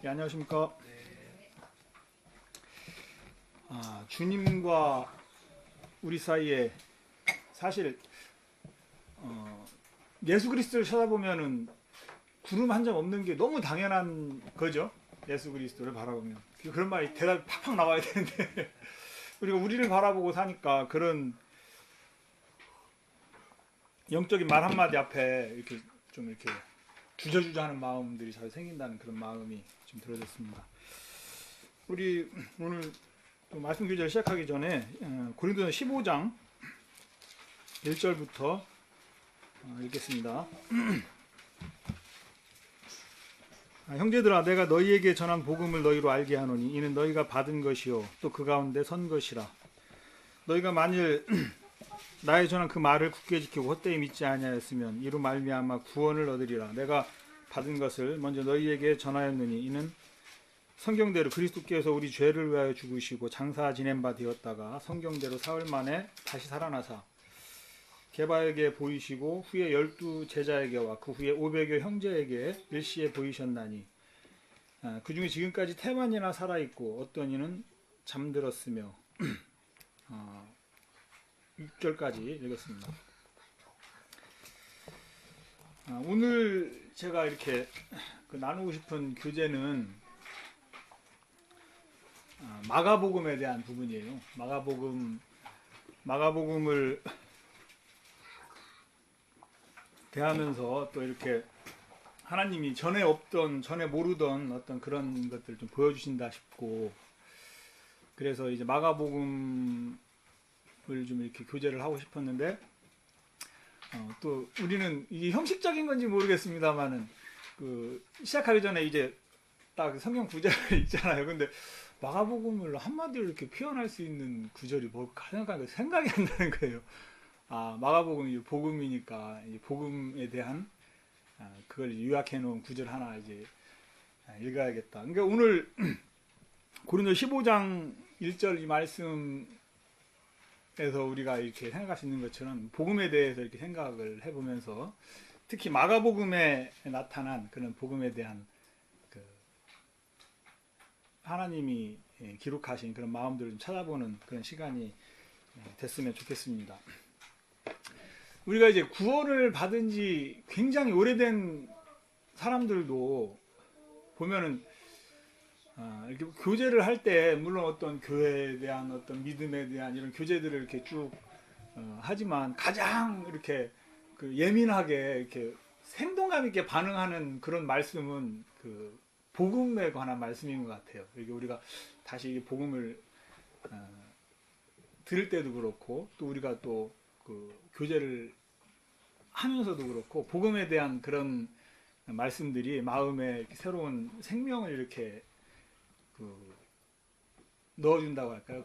예, 안녕하십니까. 주님과 우리 사이에 사실 예수 그리스도를 찾아보면은 구름 한 점 없는 게 너무 당연한 거죠. 예수 그리스도를 바라보면 그런 말이 대답이 팍팍 나와야 되는데 우리가 우리를 바라보고 사니까 그런 영적인 말 한마디 앞에 이렇게 좀 이렇게 주저주저하는 마음들이 잘 생긴다는 그런 마음이 좀 들어졌습니다. 우리 오늘 말씀 교제를 시작하기 전에 고린도전 15장 1절부터 읽겠습니다. 형제들아, 내가 너희에게 전한 복음을 너희로 알게 하노니 이는 너희가 받은 것이요 또 그 가운데 선 것이라. 너희가 만일 나의 전한 그 말을 굳게 지키고 헛되이 믿지 아니하였으면 이로 말미암아 구원을 얻으리라. 내가 받은 것을 먼저 너희에게 전하였느니 이는 성경대로 그리스도께서 우리 죄를 위하여 죽으시고 장사 지낸 바 되었다가 성경대로 사흘 만에 다시 살아나사 게바에게 보이시고 후에 12 제자에게와 그 후에 500여 형제에게 일시에 보이셨나니 그 중에 지금까지 태만이나 살아있고 어떤 이는 잠들었으며 6절까지 읽었습니다. 오늘 제가 이렇게 나누고 싶은 교재는 마가복음에 대한 부분이에요. 마가복음을 대하면서 또 이렇게 하나님이 전에 없던, 전에 모르던 어떤 그런 것들을 좀 보여주신다 싶고, 그래서 이제 마가복음을 좀 이렇게 교제를 하고 싶었는데, 또 우리는 이게 형식적인 건지 모르겠습니다만은, 시작하기 전에 이제 딱 성경 구절이 있잖아요. 근데 마가복음을 한마디로 이렇게 표현할 수 있는 구절이 뭘까 생각이 안 나는 거예요. 마가복음이 복음이니까 이 복음에 대한 그걸 요약해 놓은 구절 하나 이제 읽어야겠다. 그러니까 오늘 고린도 15장 1절 이 말씀에서 우리가 이렇게 생각할 수 있는 것처럼 복음에 대해서 이렇게 생각을 해보면서 특히 마가복음에 나타난 그런 복음에 대한 하나님이 기록하신 그런 마음들을 좀 찾아보는 그런 시간이 됐으면 좋겠습니다. 우리가 이제 구원을 받은 지 굉장히 오래된 사람들도 보면은 이렇게 교제를 할 때 물론 어떤 교회에 대한 어떤 믿음에 대한 이런 교제들을 이렇게 쭉 하지만 가장 이렇게 예민하게 이렇게 생동감 있게 반응하는 그런 말씀은 복음에 관한 말씀인 것 같아요. 이게 우리가 다시 복음을 들을 때도 그렇고 또 우리가 또 교제를 하면서도 그렇고 복음에 대한 그런 말씀들이 마음에 이렇게 새로운 생명을 이렇게 넣어준다고 할까요?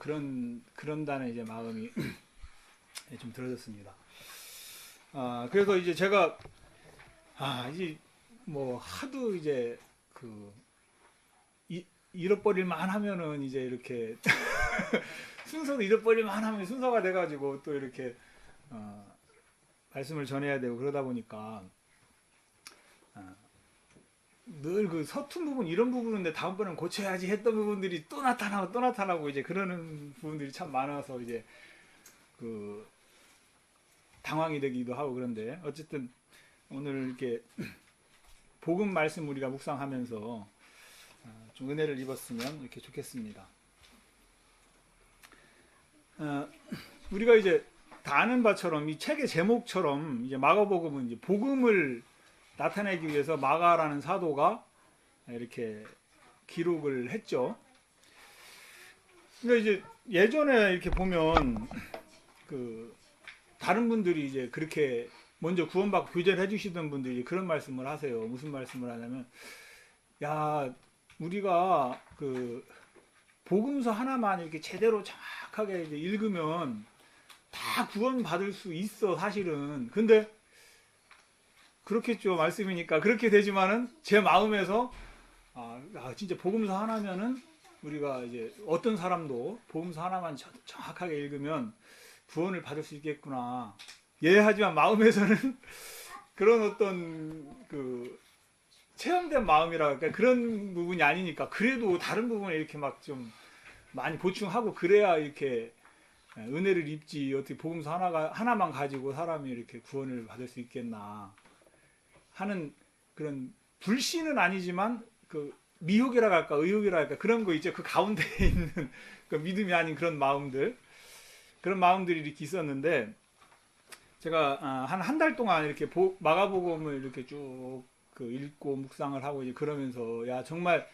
그런다는 이제 마음이 좀 들어졌습니다. 그래서 이제 제가 이제 뭐 하도 이제 잃어버릴만 하면은 이제 이렇게 순서도 잃어버릴만 하면 순서가 돼가지고 또 이렇게 말씀을 전해야 되고 그러다 보니까 늘 서툰 부분 이런 부분인데 다음번엔 고쳐야지 했던 부분들이 또 나타나고 이제 그러는 부분들이 참 많아서 이제 당황이 되기도 하고 그런데 어쨌든 오늘 이렇게 복음 말씀 우리가 묵상하면서 좀 은혜를 입었으면 이렇게 좋겠습니다. 우리가 이제 다 아는 바처럼 이 책의 제목처럼 이제 마가복음은 이제 복음을 나타내기 위해서 마가라는 사도가 이렇게 기록을 했죠. 그러니까 이제 예전에 이렇게 보면 다른 분들이 이제 그렇게 먼저 구원받고 교제를 해주시던 분들이 그런 말씀을 하세요. 무슨 말씀을 하냐면, 야, 우리가 복음서 하나만 이렇게 제대로 정확하게 이제 읽으면 다 구원받을 수 있어, 사실은. 근데, 그렇겠죠. 말씀이니까. 그렇게 되지만은, 제 마음에서, 진짜 복음서 하나면은, 우리가 이제 어떤 사람도 복음서 하나만 정확하게 읽으면 구원을 받을 수 있겠구나. 예, 하지만 마음에서는 그런 어떤 체험된 마음이라 그러니까 그런 부분이 아니니까 그래도 다른 부분에 이렇게 막 좀 많이 보충하고 그래야 이렇게 은혜를 입지 어떻게 복음서 하나만 가지고 사람이 이렇게 구원을 받을 수 있겠나 하는 그런 불신은 아니지만 그 미혹이라 할까 의혹이라 할까 그런 거 있죠. 그 가운데 있는 그 믿음이 아닌 그런 마음들이 이렇게 있었는데 제가 한 달 동안 이렇게 마가복음을 이렇게 쭉 그 읽고 묵상을 하고 이제 그러면서 야 정말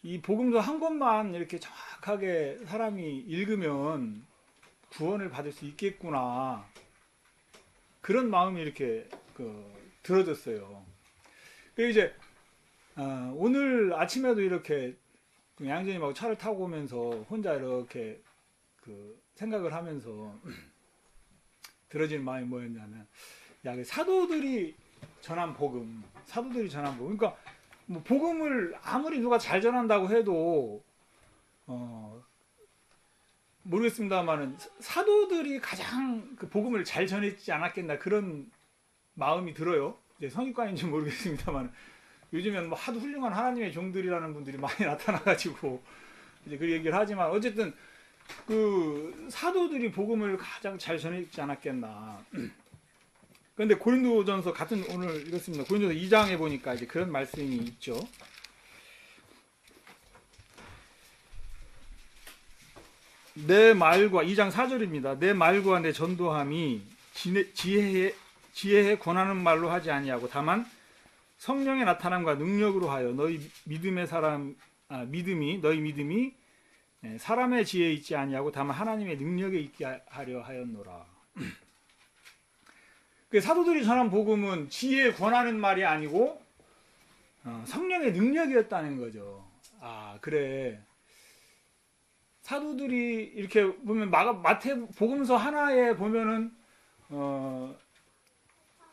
이 복음서 한 권만 이렇게 정확하게 사람이 읽으면 구원을 받을 수 있겠구나 그런 마음이 이렇게 들어졌어요. 그리고 이제 오늘 아침에도 이렇게 양재님하고 차를 타고 오면서 혼자 이렇게 생각을 하면서 들어지는 마음이 뭐였냐면 야 사도들이 전한 복음 그러니까 뭐 복음을 아무리 누가 잘 전한다고 해도 모르겠습니다만은 사도들이 가장 그 복음을 잘 전했지 않았겠나 그런 마음이 들어요. 이제 성의과인지 모르겠습니다만 요즘엔 뭐 하도 훌륭한 하나님의 종들이라는 분들이 많이 나타나가지고 이제 그 얘기를 하지만 어쨌든 그 사도들이 복음을 가장 잘 전했지 않았겠나. 그런데 고린도전서 같은 오늘 읽었습니다. 고린도전서 2장에 보니까 이제 그런 말씀이 있죠. 내 말과 2장 4절입니다. 내 말과 내 전도함이 지혜에 권하는 말로 하지 아니하고 다만 성령의 나타남과 능력으로 하여 너희 믿음이 사람의 지혜에 있지 아니하고 다만 하나님의 능력에 있게 하려 하였노라. 사도들이 전한 복음은 지혜에 권하는 말이 아니고 성령의 능력이었다는 거죠. 그래. 사도들이 이렇게 보면 마태 복음서 하나에 보면은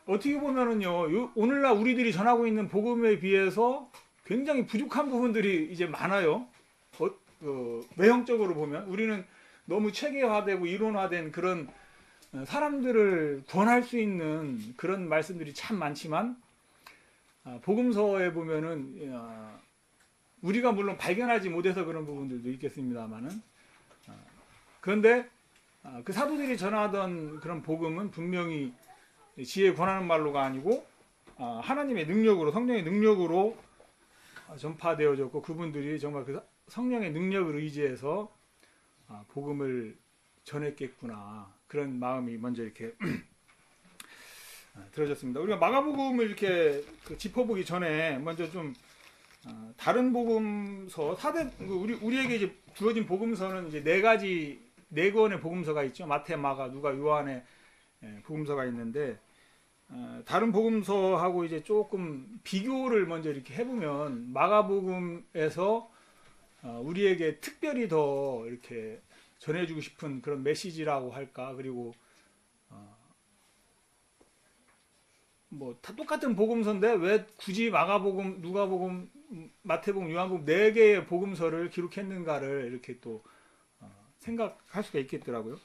어떻게 보면은요 오늘날 우리들이 전하고 있는 복음에 비해서 굉장히 부족한 부분들이 이제 많아요. 외형적으로 보면 우리는 너무 체계화되고 이론화된 그런 사람들을 구원할 수 있는 그런 말씀들이 참 많지만 복음서에 보면은 우리가 물론 발견하지 못해서 그런 부분들도 있겠습니다만은 그런데 그 사도들이 전하던 그런 복음은 분명히 지혜에 권하는 말로가 아니고 하나님의 능력으로 성령의 능력으로 전파되어졌고 그분들이 정말 그 성령의 능력을 의지해서 복음을 전했겠구나 그런 마음이 먼저 이렇게 들어졌습니다. 우리가 마가복음을 이렇게 짚어보기 전에 먼저 좀 다른 복음서 우리에게 이제 주어진 복음서는 이제 네 권의 복음서가 있죠. 마태, 마가, 누가, 요한의 복음서가 있는데 다른 복음서하고 이제 조금 비교를 먼저 이렇게 해보면 마가복음에서 우리에게 특별히 더 이렇게 전해주고 싶은 그런 메시지라고 할까 그리고 뭐 다 똑같은 복음서인데 왜 굳이 마가복음, 누가복음, 마태복음, 요한복음 4개의 복음서를 기록했는가를 이렇게 또 생각할 수가 있겠더라고요.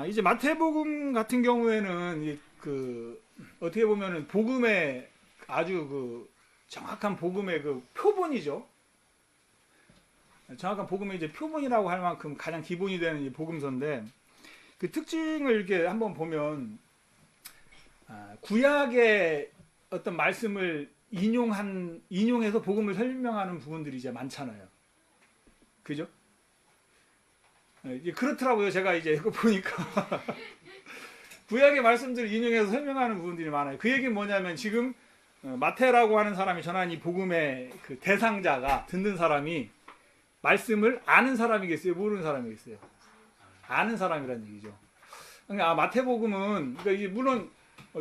이제 마태복음 같은 경우에는 어떻게 보면은 복음의 아주 정확한 복음의 표본이죠. 정확한 복음의 이제 표본이라고 할 만큼 가장 기본이 되는 이 복음서인데 그 특징을 이렇게 한번 보면 구약의 어떤 말씀을 인용해서 복음을 설명하는 부분들이 이제 많잖아요. 그죠? 그렇더라고요. 제가 이제 이거 보니까 구약의 말씀들을 인용해서 설명하는 부분들이 많아요. 그 얘기는 뭐냐면 지금 마태라고 하는 사람이 전한 이 복음의 그 대상자가 듣는 사람이 말씀을 아는 사람이겠어요? 모르는 사람이겠어요? 아는 사람이라는 얘기죠. 그러니까 마태복음은 그러니까 이게 물론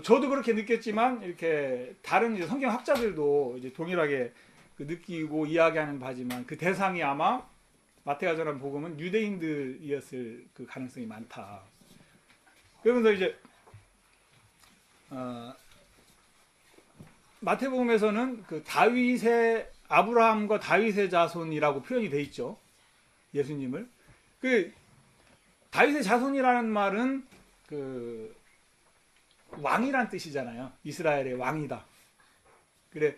저도 그렇게 느꼈지만 이렇게 다른 이제 성경학자들도 이제 동일하게 느끼고 이야기하는 바지만 그 대상이 아마 마태가 전한 복음은 유대인들이었을 그 가능성이 많다. 그러면서 이제 마태복음에서는 그 아브라함과 다윗의 자손이라고 표현이 돼 있죠. 예수님을. 그 다윗의 자손이라는 말은 그 왕이란 뜻이잖아요. 이스라엘의 왕이다. 그래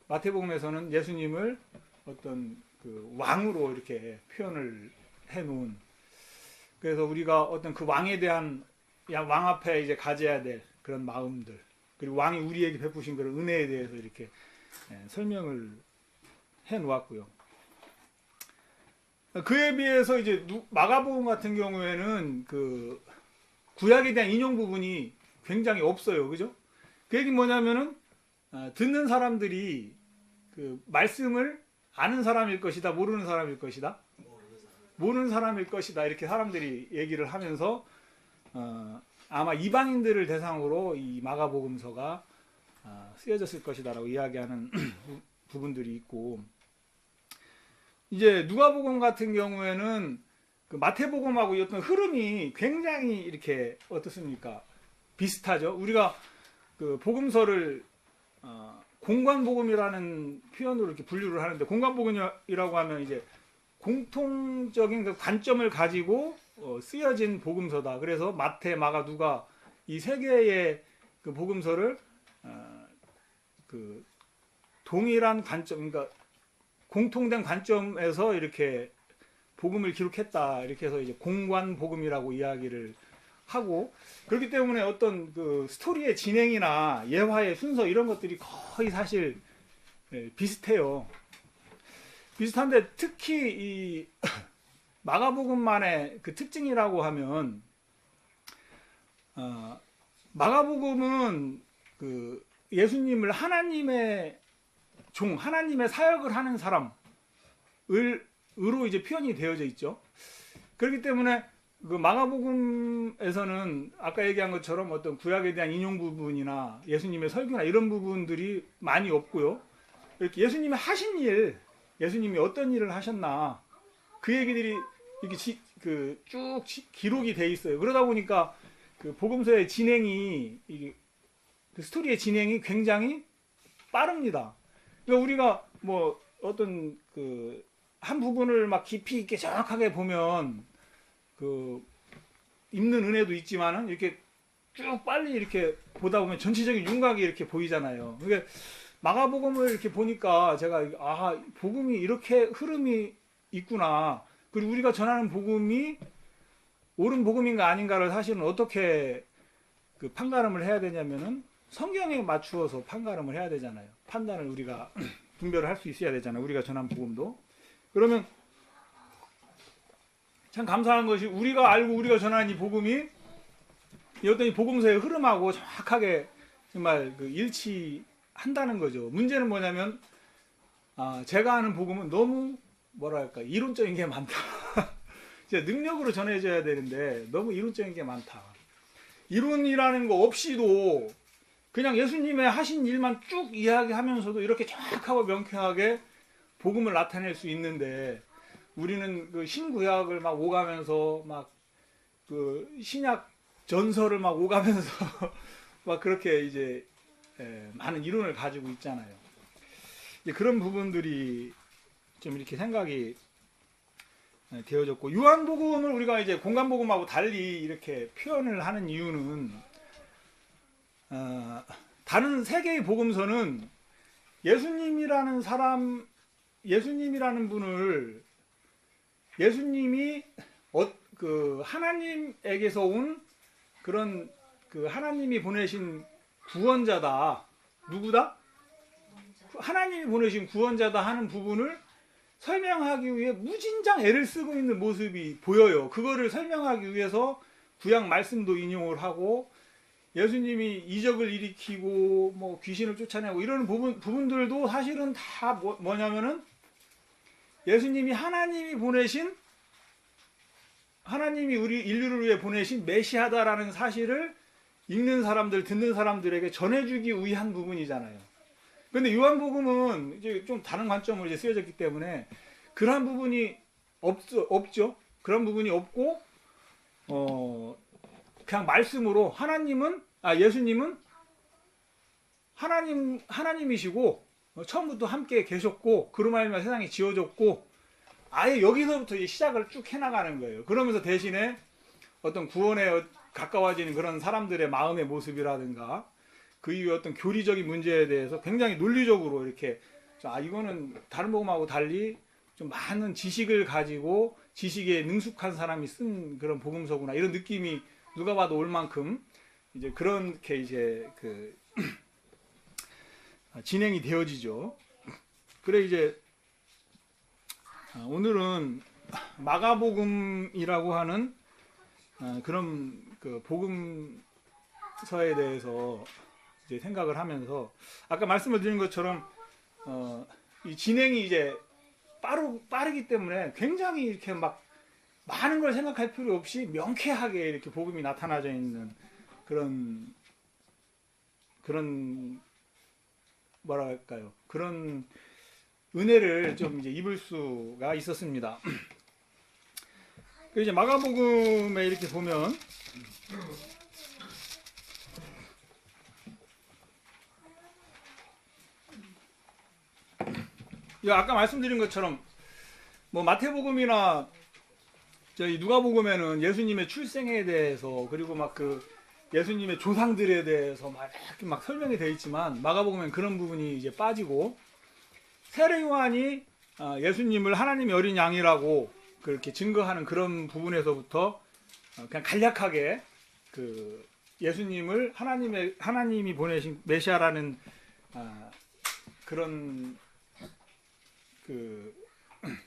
마태복음에서는 예수님을 어떤 그 왕으로 이렇게 표현을 해놓은, 그래서 우리가 어떤 그 왕에 대한 왕 앞에 이제 가져야 될 그런 마음들, 그리고 왕이 우리에게 베푸신 그런 은혜에 대해서 이렇게 설명을 해 놓았고요. 그에 비해서 이제 마가복음 같은 경우에는 그 구약에 대한 인용 부분이 굉장히 없어요. 그죠? 그 얘기는 뭐냐면은 듣는 사람들이 그 말씀을 아는 사람일 것이다, 모르는 사람일 것이다, 모르는 사람일 것이다, 이렇게 사람들이 얘기를 하면서 아마 이방인들을 대상으로 이 마가복음서가 쓰여졌을 것이다라고 이야기하는 부분들이 있고, 이제 누가복음 같은 경우에는 그 마태복음하고 어떤 흐름이 굉장히 이렇게 어떻습니까? 비슷하죠. 우리가 그 복음서를 공관복음이라는 표현으로 이렇게 분류를 하는데, 공관복음이라고 하면 이제 공통적인 그 관점을 가지고 쓰여진 복음서다. 그래서 마태, 마가, 누가 이 세 개의 그 복음서를 그 동일한 관점, 그러니까 공통된 관점에서 이렇게 복음을 기록했다. 이렇게 해서 이제 공관복음이라고 이야기를 하고, 그렇기 때문에 어떤 그 스토리의 진행이나 예화의 순서 이런 것들이 거의 사실 비슷해요. 비슷한데 특히 이 마가복음만의 그 특징이라고 하면, 마가복음은 그 예수님을 하나님의 종, 하나님의 사역을 하는 사람으로 이제 표현이 되어져 있죠. 그렇기 때문에 그 마가복음에서는 아까 얘기한 것처럼 어떤 구약에 대한 인용 부분이나 예수님의 설교나 이런 부분들이 많이 없고요. 이렇게 예수님이 하신 일, 예수님이 어떤 일을 하셨나, 그 얘기들이 이렇게 쭉 기록이 돼 있어요. 그러다 보니까 그 복음서의 진행이, 그 스토리의 진행이 굉장히 빠릅니다. 그러니까 우리가 뭐 어떤 그 한 부분을 막 깊이 있게 정확하게 보면 그 입는 은혜도 있지만은 이렇게 쭉 빨리 이렇게 보다 보면 전체적인 윤곽이 이렇게 보이잖아요. 그러니까 마가복음을 이렇게 보니까 제가 복음이 이렇게 흐름이 있구나. 그리고 우리가 전하는 복음이 옳은 복음인가 아닌가를 사실은 어떻게 그 판가름을 해야 되냐면은 성경에 맞추어서 판가름을 해야 되잖아요. 판단을 우리가 분별을 할 수 있어야 되잖아요. 우리가 전한 복음도. 그러면 참 감사한 것이, 우리가 알고 우리가 전하는 이 복음이 어떤 이 복음서의 흐름하고 정확하게 정말 그 일치한다는 거죠. 문제는 뭐냐면 제가 아는 복음은 너무 뭐랄까 이론적인 게 많다. 진짜 능력으로 전해져야 되는데 너무 이론적인 게 많다. 이론이라는 거 없이도 그냥 예수님의 하신 일만 쭉 이야기하면서도 이렇게 정확하고 명쾌하게 복음을 나타낼 수 있는데, 우리는 그 신구약을 막 오가면서 막 그 신약 전설을 막 오가면서 막 그렇게 이제 많은 이론을 가지고 있잖아요. 이제 그런 부분들이 좀 이렇게 생각이 되어졌고, 요한복음을 우리가 이제 공관복음하고 달리 이렇게 표현을 하는 이유는 다른 세 개의 복음서는 예수님이라는 분을, 예수님이 그 하나님에게서 온 그런 그 하나님이 보내신 구원자다. 누구다? 하나님이 보내신 구원자다 하는 부분을 설명하기 위해 무진장 애를 쓰고 있는 모습이 보여요. 그거를 설명하기 위해서 구약 말씀도 인용을 하고, 예수님이 이적을 일으키고 뭐 귀신을 쫓아내고 이런 부분들도 사실은 다 뭐냐면은 예수님이 하나님이 우리 인류를 위해 보내신 메시아다라는 사실을 읽는 사람들, 듣는 사람들에게 전해주기 위한 부분이잖아요. 그런데 요한복음은 이제 좀 다른 관점으로 이제 쓰여졌기 때문에 그런 부분이 없죠. 그런 부분이 없고, 그냥 말씀으로 예수님은 하나님이시고 처음부터 함께 계셨고, 그로 말미암아 세상이 지어졌고, 아예 여기서부터 이제 시작을 쭉 해나가는 거예요. 그러면서 대신에 어떤 구원에 가까워지는 그런 사람들의 마음의 모습이라든가, 그 이후에 어떤 교리적인 문제에 대해서 굉장히 논리적으로 이렇게 이거는 다른 복음하고 달리 좀 많은 지식을 가지고 지식에 능숙한 사람이 쓴 그런 복음서구나 이런 느낌이 누가 봐도 올 만큼 이제 그렇게 이제 그 진행이 되어지죠. 그래 이제 오늘은 마가복음이라고 하는 그런 그 복음서에 대해서 이제 생각을 하면서 아까 말씀을 드린 것처럼 이 진행이 이제 빠르기 때문에 굉장히 이렇게 막 많은 걸 생각할 필요 없이 명쾌하게 이렇게 복음이 나타나져 있는 그런 뭐랄까요, 그런 은혜를 좀 이제 입을 수가 있었습니다. 이제 마가복음에 이렇게 보면 아까 말씀드린 것처럼 뭐 마태복음이나 저희 누가복음에는 예수님의 출생에 대해서 그리고 막 그 예수님의 조상들에 대해서 막 이렇게 막 설명이 되어 있지만 마가복음에는 그런 부분이 이제 빠지고 세례 요한이 예수님을 하나님의 어린 양이라고 그렇게 증거하는 그런 부분에서부터 그냥 간략하게 그 예수님을 하나님이 보내신 메시아라는 그런 그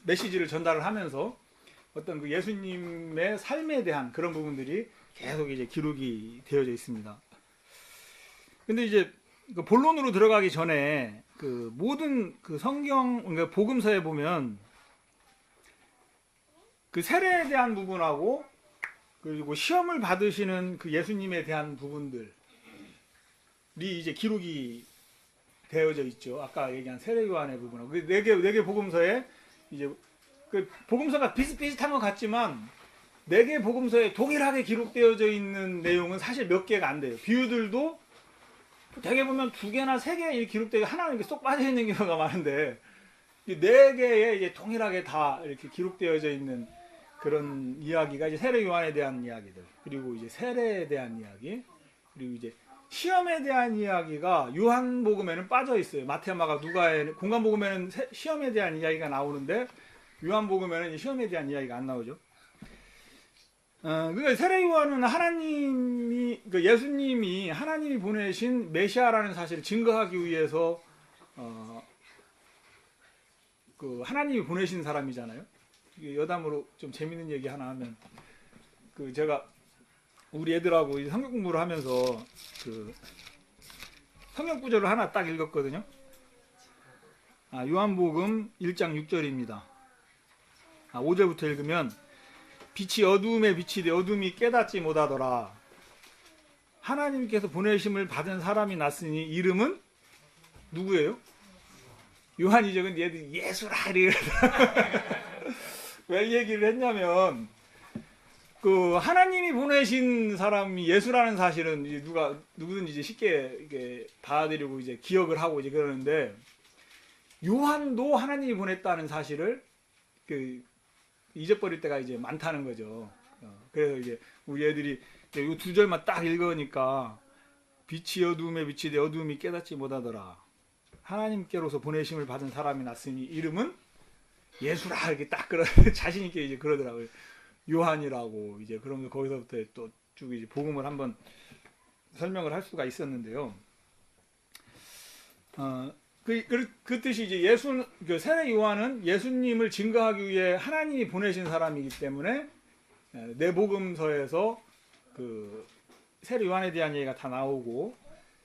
메시지를 전달을 하면서 어떤 그 예수님의 삶에 대한 그런 부분들이 계속 이제 기록이 되어져 있습니다. 근데 이제 그 본론으로 들어가기 전에 그 모든 그 성경, 그러니까 복음서에 보면 그 세례에 대한 부분하고 그리고 시험을 받으시는 그 예수님에 대한 부분들이 이제 기록이 되어져 있죠. 아까 얘기한 세례 요한의 부분하고 그 네 개 복음서에 이제 그 복음서가 비슷비슷한 것 같지만 네 개 복음서에 동일하게 기록되어져 있는 내용은 사실 몇 개가 안 돼요. 비유들도 되게 보면 2개나 3개 이렇게 기록되고 하나는 이렇게 쏙 빠져 있는 경우가 많은데 이 4개에 이제 동일하게 다 이렇게 기록되어져 있는 그런 이야기가 이제 세례 요한에 대한 이야기들, 그리고 이제 세례에 대한 이야기, 그리고 이제 시험에 대한 이야기가 요한복음에는 빠져 있어요. 마태, 마가, 누가에, 공관복음에는 시험에 대한 이야기가 나오는데 요한복음에는 시험에 대한 이야기가 안 나오죠. 그러니까 세례 요한은 그 예수님이 하나님이 보내신 메시아라는 사실을 증거하기 위해서 그 하나님이 보내신 사람이잖아요. 여담으로 좀 재밌는 얘기 하나 하면 그 제가 우리 애들하고 성경 공부를 하면서 그 성경 구절을 하나 딱 읽었거든요. 요한복음 1장 6절입니다. 5절부터 읽으면 빛이 어두움에 비치되 어둠이 깨닫지 못하더라. 하나님께서 보내심을 받은 사람이 났으니 이름은 누구예요? 요한이죠. 근데 얘들이 예수라 이러더라. 왜 얘기를 했냐면 그 하나님이 보내신 사람이 예수라는 사실은 이제 누구든지 이제 쉽게 이게 받아들이고 이제 기억을 하고 이제 그러는데 요한도 하나님이 보냈다는 사실을 그 잊어버릴 때가 이제 많다는 거죠. 그래서 이제 우리 애들이 이 2절만 딱 읽으니까 빛이 어두움에 비치되 어두움이 깨닫지 못하더라. 하나님께로서 보내심을 받은 사람이 났으니 이름은 예수라 이렇게 딱 자신 있게 이제 그러더라고요. 요한이라고 이제 그러면서 거기서부터 또 쭉 이제 복음을 한번 설명을 할 수가 있었는데요. 그 뜻이 이제 그 세례 요한은 예수님을 증거하기 위해 하나님이 보내신 사람이기 때문에 네 복음서에서 그 세례 요한에 대한 얘기가 다 나오고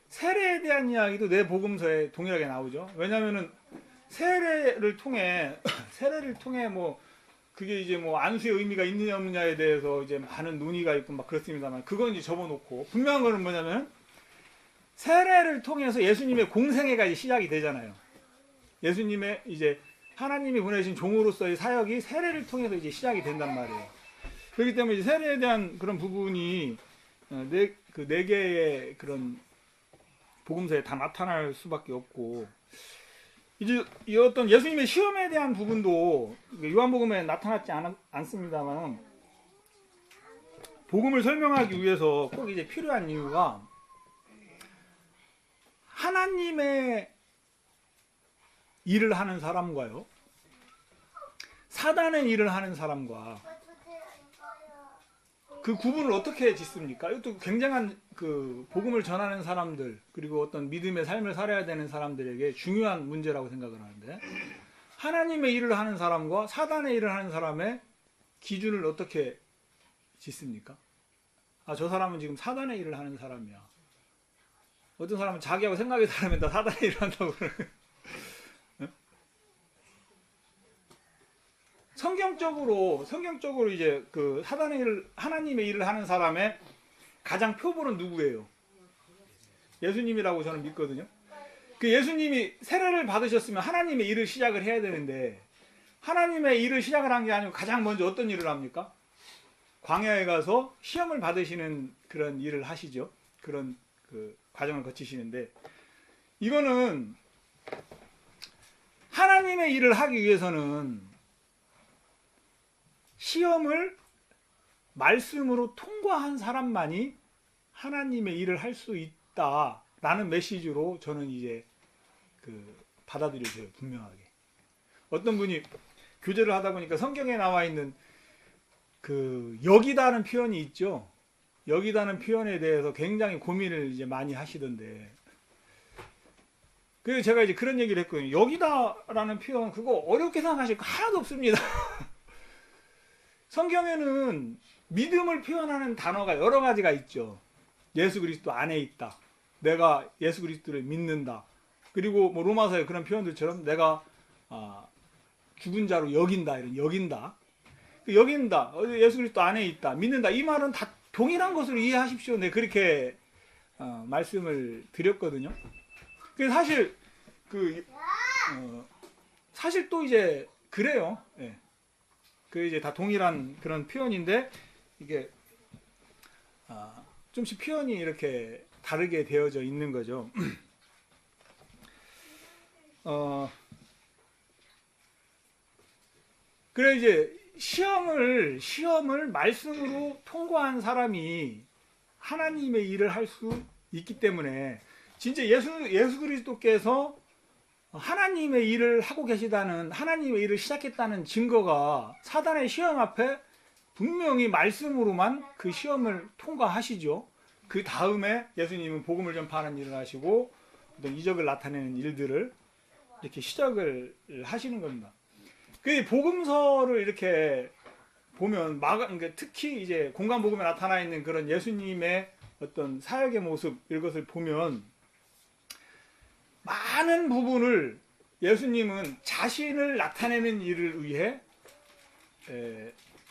세례에 대한 이야기도 네 복음서에 동일하게 나오죠. 왜냐하면은 세례를 통해 뭐 그게 이제 뭐 안수의 의미가 있느냐 없느냐에 대해서 이제 많은 논의가 있고 막 그렇습니다만 그건 이제 접어놓고 분명한 거는 뭐냐면 세례를 통해서 예수님의 공생애가 이제 시작이 되잖아요. 예수님의 이제 하나님이 보내신 종으로서의 사역이 세례를 통해서 이제 시작이 된단 말이에요. 그렇기 때문에 이제 세례에 대한 그런 부분이 네 개의 그런 복음서에 다 나타날 수밖에 없고 이제 이 어떤 예수님의 시험에 대한 부분도 요한복음에 나타났지 않습니다만 복음을 설명하기 위해서 꼭 이제 필요한 이유가 하나님의 일을 하는 사람과요, 사단의 일을 하는 사람과 그 구분을 어떻게 짓습니까? 이것도 굉장한 그 복음을 전하는 사람들, 그리고 어떤 믿음의 삶을 살아야 되는 사람들에게 중요한 문제라고 생각을 하는데, 하나님의 일을 하는 사람과 사단의 일을 하는 사람의 기준을 어떻게 짓습니까? 아, 저 사람은 지금 사단의 일을 하는 사람이야. 어떤 사람은 자기하고 생각이 다르면 다 사단의 일을 한다고 그러는. 성경적으로 이제 그 사단의 일을, 하나님의 일을 하는 사람의 가장 표본은 누구예요? 예수님이라고 저는 믿거든요. 그 예수님이 세례를 받으셨으면 하나님의 일을 시작을 해야 되는데, 하나님의 일을 시작을 한 게 아니고 가장 먼저 어떤 일을 합니까? 광야에 가서 시험을 받으시는 그런 일을 하시죠. 그런 그 과정을 거치시는데, 이거는 하나님의 일을 하기 위해서는 시험을 말씀으로 통과한 사람만이 하나님의 일을 할 수 있다라는 메시지로 저는 이제 그 받아들여져요, 분명하게. 어떤 분이 교제를 하다 보니까 성경에 나와 있는 그 여기다는 표현이 있죠. 여기다는 표현에 대해서 굉장히 고민을 이제 많이 하시던데, 그래서 제가 이제 그런 얘기를 했거든요. 여기다라는 표현, 그거 어렵게 생각하실 거 하나도 없습니다. 성경에는 믿음을 표현하는 단어가 여러 가지가 있죠. 예수 그리스도 안에 있다. 내가 예수 그리스도를 믿는다. 그리고 뭐 로마서의 그런 표현들처럼 내가 죽은 자로 여긴다. 이런 여긴다. 여긴다. 예수 그리스도 안에 있다. 믿는다. 이 말은 다 동일한 것으로 이해하십시오. 네, 그렇게 말씀을 드렸거든요. 그래서 사실 또 이제 그래요. 네. 그 이제 다 동일한 그런 표현인데, 이게 좀씩 표현이 이렇게 다르게 되어져 있는 거죠. 그래 이제 시험을 말씀으로 통과한 사람이 하나님의 일을 할 수 있기 때문에, 진짜 예수 그리스도께서 하나님의 일을 하고 계시다는, 하나님의 일을 시작했다는 증거가 사단의 시험 앞에 분명히 말씀으로만 그 시험을 통과하시죠. 그 다음에 예수님은 복음을 전파하는 일을 하시고 어떤 이적을 나타내는 일들을 이렇게 시작을 하시는 겁니다. 그 복음서를 이렇게 보면 그러니까 특히 이제 공간 복음에 나타나 있는 그런 예수님의 어떤 사역의 모습, 이것을 보면 많은 부분을 예수님은 자신을 나타내는 일을 위해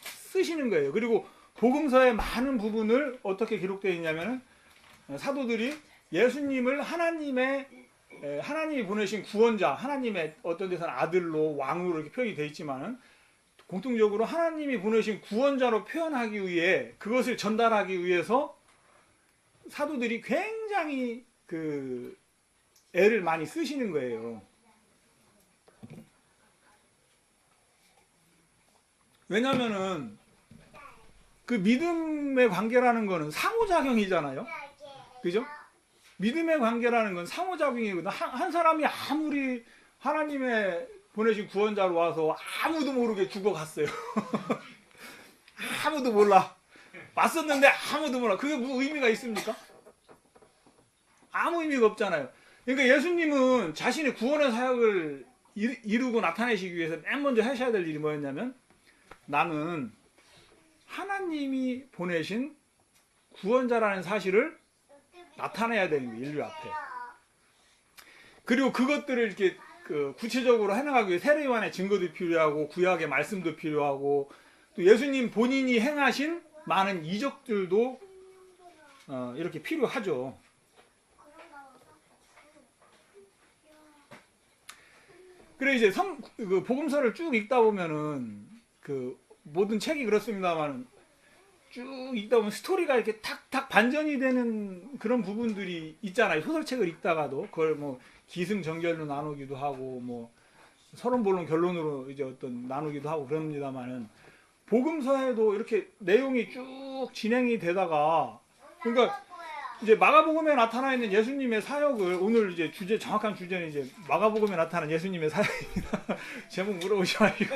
쓰시는 거예요. 그리고 복음서의 많은 부분을 어떻게 기록되어 있냐면, 사도들이 예수님을 하나님이 보내신 구원자, 하나님의 어떤 데서는 아들로, 왕으로 이렇게 표현이 되어 있지만은, 공통적으로 하나님이 보내신 구원자로 표현하기 위해, 그것을 전달하기 위해서 사도들이 굉장히 그 애를 많이 쓰시는 거예요. 왜냐면은 그 믿음의 관계라는 거는 상호작용이잖아요. 그죠? 믿음의 관계라는 건 상호작용이거든. 한 사람이 아무리 하나님의 보내신 구원자로 와서 아무도 모르게 죽어갔어요. 아무도 몰라. 왔었는데 아무도 몰라. 그게 무슨 의미가 있습니까? 아무 의미가 없잖아요. 그러니까 예수님은 자신의 구원의 사역을 이루고 나타내시기 위해서 맨 먼저 하셔야 될 일이 뭐였냐면, 나는 하나님이 보내신 구원자라는 사실을 나타내야 되는 거예요, 인류 앞에. 그리고 그것들을 이렇게 구체적으로 해나가기 위해 세례요한의 증거도 필요하고, 구약의 말씀도 필요하고, 또 예수님 본인이 행하신 많은 이적들도 이렇게 필요하죠. 그래 이제 그 복음서를 쭉 읽다 보면은, 그 모든 책이 그렇습니다만 쭉 읽다 보면 스토리가 이렇게 탁탁 반전이 되는 그런 부분들이 있잖아요. 소설책을 읽다가도 그걸 뭐 기승전결로 나누기도 하고, 뭐 서론본론 결론으로 이제 어떤 나누기도 하고 그럽니다만은, 복음서에도 이렇게 내용이 쭉 진행이 되다가, 그러니까 이제 마가복음에 나타나 있는 예수님의 사역을 오늘 이제 정확한 주제는 이제 마가복음에 나타난 예수님의 사역입니다. 제목 물어보지 마시고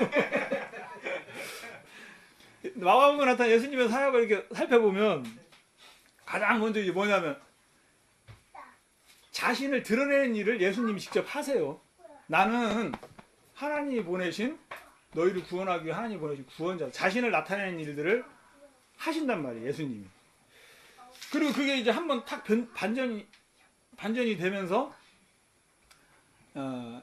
마가복음에 나타난 예수님의 사역을 이렇게 살펴보면 가장 먼저 이제 뭐냐면 자신을 드러내는 일을 예수님이 직접 하세요. 나는 하나님이 보내신 너희를 구원하기 위해 하나님이 보내신 구원자, 자신을 나타내는 일들을 하신단 말이에요, 예수님이. 그리고 그게 이제 한번 탁 반전이 되면서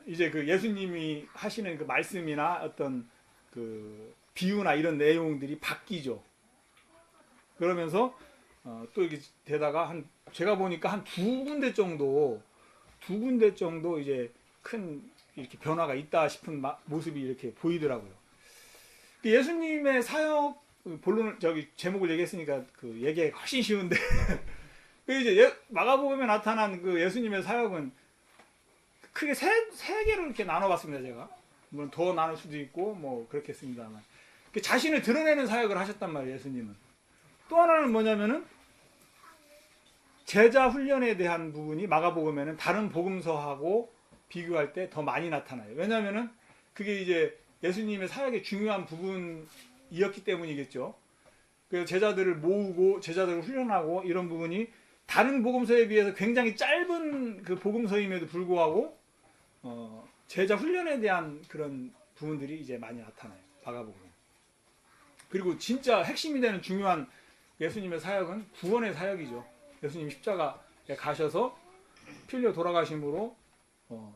이제 그 예수님이 하시는 그 말씀이나 어떤 그 비유나 이런 내용들이 바뀌죠. 그러면서 또 이렇게 되다가 제가 보니까 한 두 군데 정도 이제 큰 이렇게 변화가 있다 싶은 모습이 이렇게 보이더라고요. 예수님의 사역 본론을 제목을 얘기했으니까 그 얘기가 훨씬 쉬운데 그 이제 마가복음에 나타난 그 예수님의 사역은 크게 세 개로 이렇게 나눠봤습니다. 제가 물론 더 나눌 수도 있고 뭐 그렇겠습니다만 자신을 드러내는 사역을 하셨단 말이에요. 예수님은. 또 하나는 뭐냐면은 제자 훈련에 대한 부분이 마가복음에는 다른 복음서하고 비교할 때 더 많이 나타나요. 왜냐하면은 그게 이제 예수님의 사역의 중요한 부분이었기 때문이겠죠. 그래서 제자들을 모으고 제자들을 훈련하고 이런 부분이 다른 복음서에 비해서 굉장히 짧은 그 복음서임에도 불구하고 제자 훈련에 대한 그런 부분들이 이제 많이 나타나요. 마가복음에. 그리고 진짜 핵심이 되는 중요한 예수님의 사역은 구원의 사역이죠. 예수님 십자가에 가셔서 피 흘려 돌아가심으로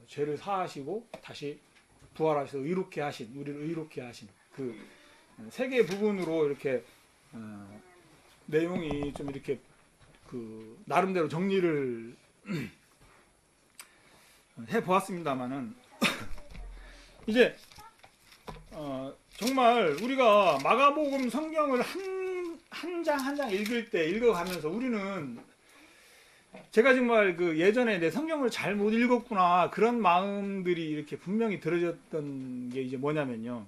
죄를 사하시고 다시 부활하셔서 의롭게 하신, 우리를 의롭게 하신 그 세 개의 부분으로 이렇게 내용이 좀 이렇게 그 나름대로 정리를 해 보았습니다만은 이제 정말 우리가 마가복음 성경을 한 장 한 장 읽어가면서 우리는 제가 정말 그 예전에 내 성경을 잘 못 읽었구나 그런 마음들이 이렇게 분명히 들어졌던 게 이제 뭐냐면요.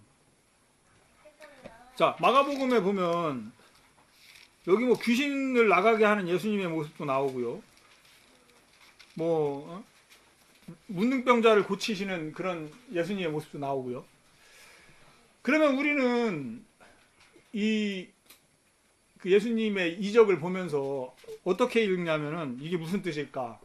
자, 마가복음에 보면 여기 뭐 귀신을 나가게 하는 예수님의 모습도 나오고요. 뭐 문둥병자를 고치시는 그런 예수님의 모습도 나오고요. 그러면 우리는 그 예수님의 이적을 보면서 어떻게 읽냐면은 이게 무슨 뜻일까?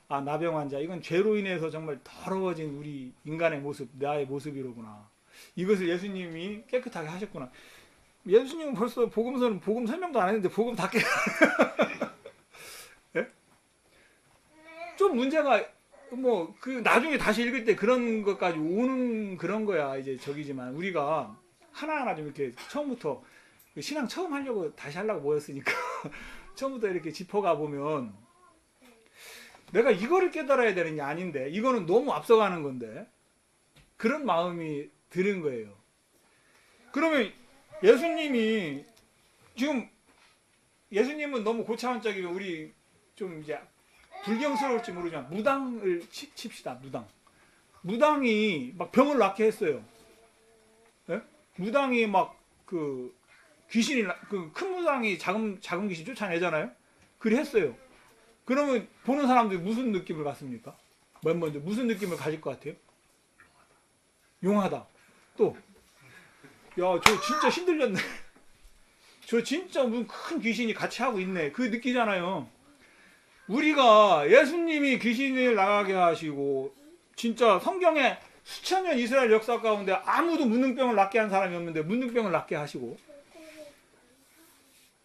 아, 나병 환자, 이건 죄로 인해서 정말 더러워진 우리 인간의 모습, 나의 모습이로구나. 이것을 예수님이 깨끗하게 하셨구나. 예수님은 벌써 복음서는 복음 설명도 안 했는데 복음 다 예? 좀 문제가 뭐 그 나중에 다시 읽을 때 그런 것까지 오는 그런 거야 이제 저기지만 우리가 하나하나 좀 이렇게 처음부터 신앙 처음 하려고 다시 하려고 모였으니까 처음부터 이렇게 짚어가 보면 내가 이거를 깨달아야 되는 게 아닌데 이거는 너무 앞서가는 건데 그런 마음이 드는 거예요. 그러면 예수님이 지금 예수님은 너무 고차원적이면 우리 좀 이제 불경스러울지 모르지만 무당을 칩시다. 무당이 막 병을 낫게 했어요. 예? 무당이 막 그 귀신이 그 큰 무당이 작은 귀신 쫓아내잖아요. 그래 했어요. 그러면 보는 사람들이 무슨 느낌을 갖습니까? 맨 먼저 무슨 느낌을 가질 것 같아요? 용하다. 또 야, 저 진짜 힘들렸네. 저 진짜 무슨 큰 귀신이 같이 하고 있네. 그 느끼잖아요. 우리가 예수님이 귀신을 나가게 하시고 진짜 성경에 수천 년 이스라엘 역사 가운데 아무도 문둥병을 낫게 한 사람이 없는데 문둥병을 낫게 하시고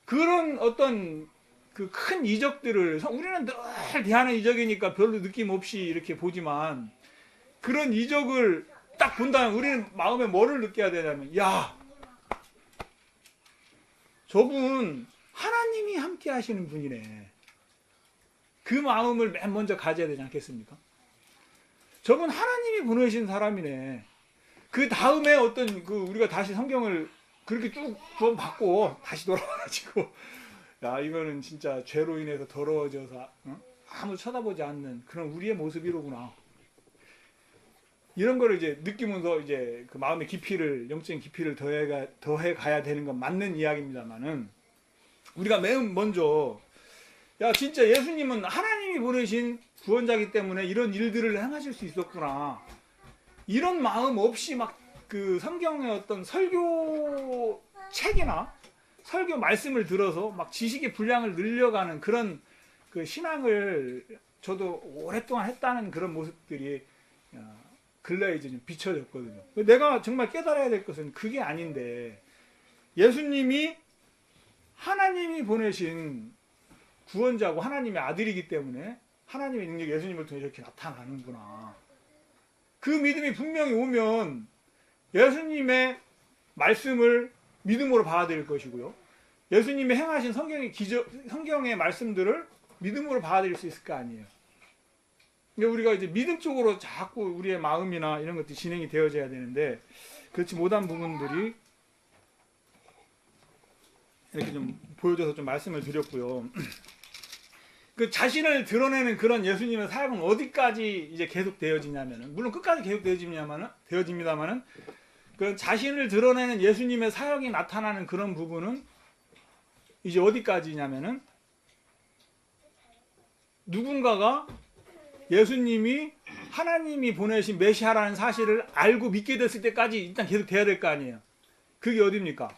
그런 어떤 그 큰 이적들을 우리는 늘 대하는 이적이니까 별로 느낌 없이 이렇게 보지만 그런 이적을 딱 본다면 우리는 마음에 뭐를 느껴야 되냐면 야, 저분 하나님이 함께 하시는 분이네. 그 마음을 맨 먼저 가져야 되지 않겠습니까? 저분 하나님이 보내신 사람이네. 그 다음에 어떤 그 우리가 다시 성경을 그렇게 쭉 좀 받고 다시 돌아와가지고 야, 이거는 진짜 죄로 인해서 더러워져서 아무 쳐다보지 않는 그런 우리의 모습이로구나. 이런 거를 이제 느끼면서 이제 그 마음의 깊이를 영적인 깊이를 더해 가야 되는 건 맞는 이야기입니다만은 우리가 맨 먼저 야 진짜 예수님은 하나님이 보내신 구원자이기 때문에 이런 일들을 행하실 수 있었구나. 이런 마음 없이 막 그 성경의 어떤 설교 책이나 설교 말씀을 들어서 막 지식의 분량을 늘려가는 그런 그 신앙을 저도 오랫동안 했다는 그런 모습들이 근래에 이제 좀 비춰졌거든요. 내가 정말 깨달아야 될 것은 그게 아닌데, 예수님이 하나님이 보내신 구원자고 하나님의 아들이기 때문에 하나님의 능력이 예수님을 통해 이렇게 나타나는구나. 그 믿음이 분명히 오면 예수님의 말씀을 믿음으로 받아들일 것이고요. 예수님이 행하신 성경의 말씀들을 믿음으로 받아들일 수 있을 거 아니에요. 근데 우리가 이제 믿음 쪽으로 자꾸 우리의 마음이나 이런 것들이 진행이 되어져야 되는데, 그렇지 못한 부분들이 이렇게 좀 보여줘서 좀 말씀을 드렸고요. 그 자신을 드러내는 그런 예수님의 사역은 어디까지 이제 계속 되어지냐면은, 물론 끝까지 계속 되어집니다만은, 그 자신을 드러내는 예수님의 사역이 나타나는 그런 부분은 이제 어디까지냐면은, 누군가가 예수님이 하나님이 보내신 메시아라는 사실을 알고 믿게 됐을 때까지 일단 계속 돼야 될 거 아니에요. 그게 어디입니까?